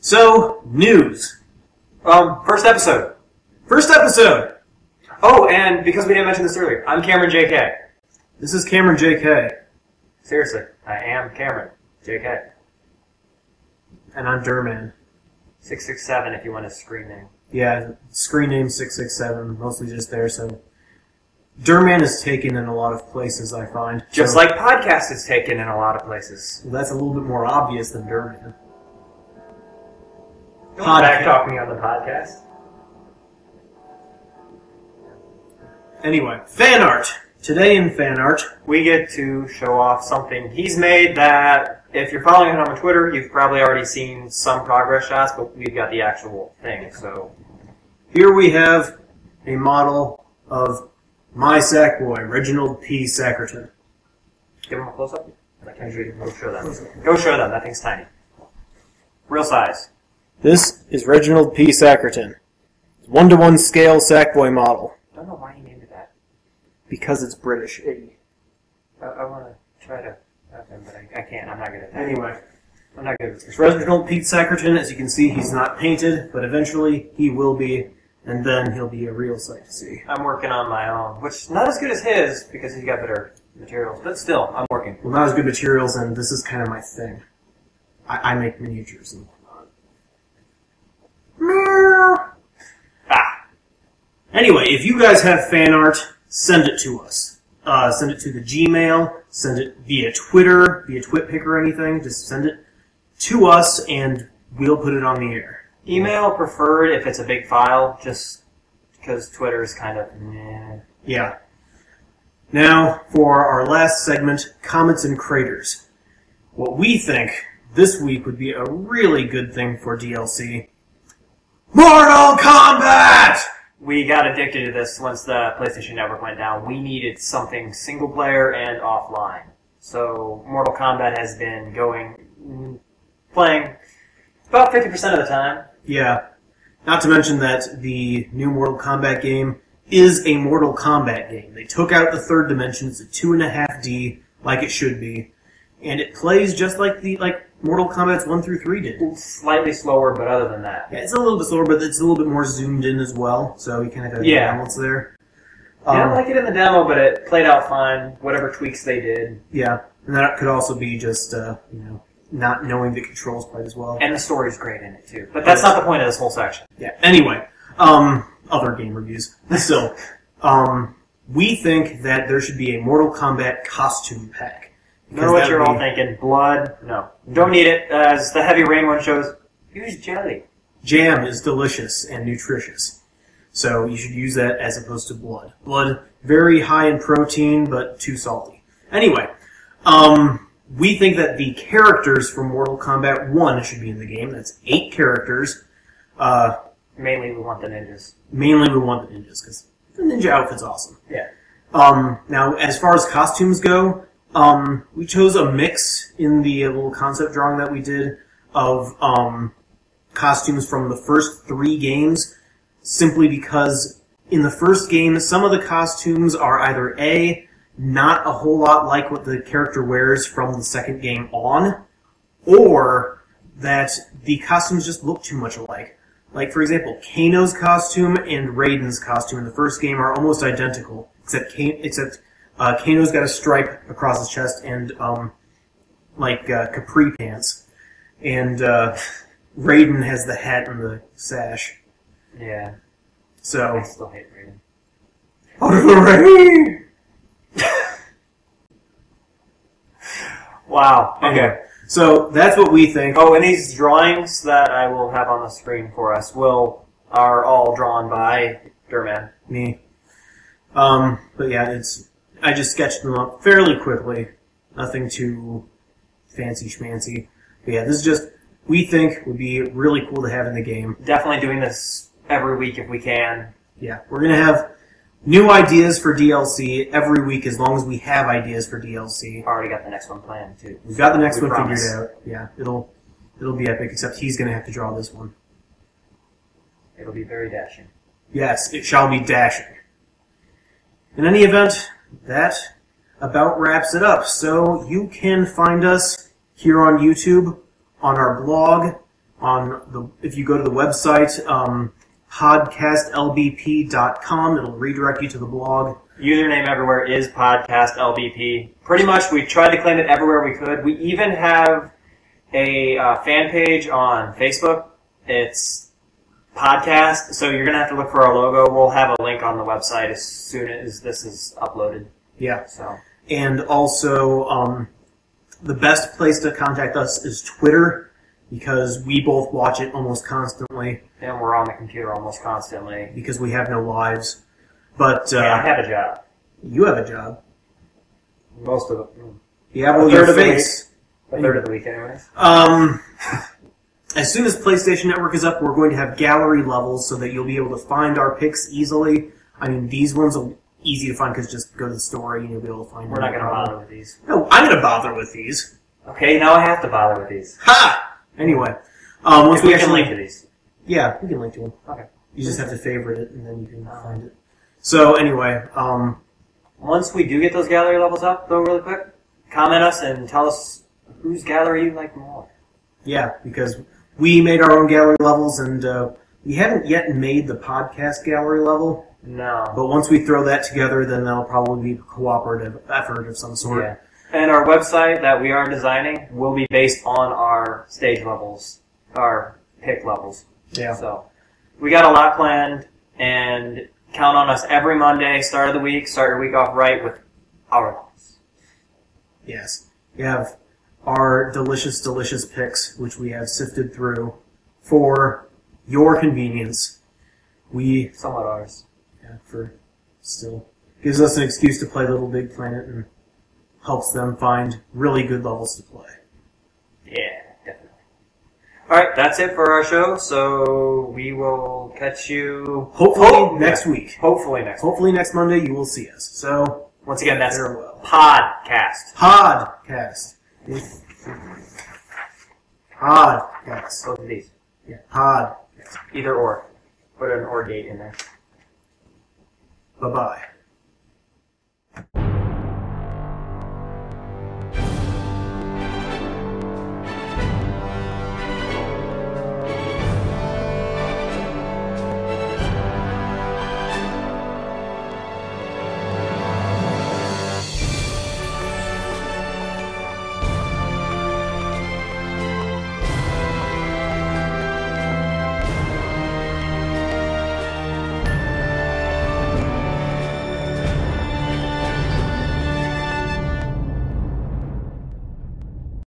So, news. First episode. First episode! Oh, and because we didn't mention this earlier, I'm Cameron JK. This is Cameron JK. Seriously, I am Cameron JK. And I'm Durman. 667 if you want a screen name. Yeah, screen name 667, mostly just there, so... Durman is taken in a lot of places, I find. Just like PodCast is taken in a lot of places. Well, that's a little bit more obvious than Durman. Back talking on the podcast. Anyway, fan art. Today in fan art, we get to show off something he's made that, if you're following him on Twitter, you've probably already seen some progress shots, but we've got the actual thing, so... Here we have a model of my Sackboy, Reginald P. Sackerton. Give him a close-up. Go show them. Go show them. That thing's tiny. Real size. This is Reginald P. Sackerton. It's 1-to-1 scale Sackboy model. I don't know why he named it that. Because it's British. I want to try to have him, but I can't. I'm not good at that. Anyway. I'm not good at this. It's Reginald P. Sackerton. As you can see, he's not painted, but eventually he will be, and then he'll be a real sight to see. I'm working on my own, which not as good as his, because he's got better materials, but still, I'm working. Well, not as good materials, and this is kind of my thing. I make miniatures and whatnot. Meow. Anyway, if you guys have fan art, send it to us. Send it to the Gmail, send it via Twitter, via TwitPic or anything. Just send it to us, and we'll put it on the air. Email preferred if it's a big file, just because Twitter is kind of meh. Yeah. Now, for our last segment, Comets and Craters. What we think this week would be a really good thing for DLC. Mortal Kombat! We got addicted to this once the PlayStation Network went down. We needed something single player and offline. So Mortal Kombat has been playing about 50% of the time. Yeah. Not to mention that the new Mortal Kombat game is a Mortal Kombat game. They took out the third dimension. It's a 2.5D, like it should be. And it plays just like Mortal Kombat's 1 through 3 did. It's slightly slower, but other than that. Yeah, it's a little bit slower, but it's a little bit more zoomed in as well, so you kind of have a balance there. I didn't like it in the demo, but it played out fine, whatever tweaks they did. Yeah, and that could also be just, not knowing the controls quite as well. And the story's great in it, too. But that's not the point of this whole section. Yeah, anyway, other game reviews. So, we think that there should be a Mortal Kombat costume pack. I know what you're all thinking. Blood? No. Don't need it. As the Heavy Rain one shows, use jelly. Jam is delicious and nutritious. So you should use that as opposed to blood. Blood, very high in protein, but too salty. Anyway, we think that the characters from Mortal Kombat 1 should be in the game. That's 8 characters. Mainly we want the ninjas. Mainly we want the ninjas, because the ninja outfit's awesome. Yeah. Now, as far as costumes go, we chose a mix in the little concept drawing that we did of costumes from the first 3 games, simply because in the first game, some of the costumes are either A, not a whole lot like what the character wears from the second game on, or that the costumes just look too much alike. Like, for example, Kano's costume and Raiden's costume in the first game are almost identical, except Kano's got a stripe across his chest and, capri pants. And, Raiden has the hat and the sash. Yeah. So. I still hate Raiden. Raiden! Wow. Okay. Anyway, so, that's what we think. Oh, and these drawings that I will have on the screen for us are all drawn by Durman. Me. But yeah, I just sketched them up fairly quickly. Nothing too fancy schmancy. But yeah, this is just, we think, would be really cool to have in the game. Definitely doing this every week if we can. Yeah, we're going to have new ideas for DLC every week as long as we have ideas for DLC. Already got the next one planned, too. We've got the next one figured out. Yeah, it'll be epic, except he's going to have to draw this one. It'll be very dashing. Yes, it shall be dashing. In any event, that about wraps it up. So you can find us here on YouTube, on our blog, If you go to the website, podcastlbp.com, it'll redirect you to the blog. Username everywhere is podcast LBP. Pretty much, we tried to claim it everywhere we could. We even have a fan page on Facebook. It's podcast, so you're going to have to look for our logo. We'll have a link on the website as soon as this is uploaded. Yeah. So. And also, the best place to contact us is Twitter, because we both watch it almost constantly. And we're on the computer almost constantly. Because we have no lives. But yeah, I have a job. You have a job. Most of it. Yeah, well, your face. A third of the week, anyways. As soon as PlayStation Network is up, we're going to have gallery levels so that you'll be able to find our picks easily. I mean, these ones are easy to find because just go to the store and you'll be able to find them. We're not going to bother with these. No, I'm going to bother with these. Okay, now I have to bother with these. Ha! Anyway. Once we can link to these. Yeah, we can link to them. Okay. You just have to favorite it and then you can find it. So, anyway, once we do get those gallery levels up, though, really quick, comment us and tell us whose gallery you like more. Yeah, because we made our own gallery levels, and we haven't yet made the podcast gallery level. No. But once we throw that together, then that'll probably be a cooperative effort of some sort. Yeah. And our website that we are designing will be based on our stage levels, our pick levels. Yeah. So, we got a lot planned, and count on us every Monday, start of the week, start your week off right with our levels. Yes. We have our delicious, delicious picks, which we have sifted through for your convenience. Somewhat ours. Yeah, for still gives us an excuse to play Little Big Planet and helps them find really good levels to play. Yeah, definitely. Alright, that's it for our show, so we will catch you hopefully next week. Hopefully next Monday you will see us. So, once again, that's farewell. PodCast. PodCast. PodCast. Both of these. Yeah, PodCast. Either or. Put an or gate in there. Bye-bye.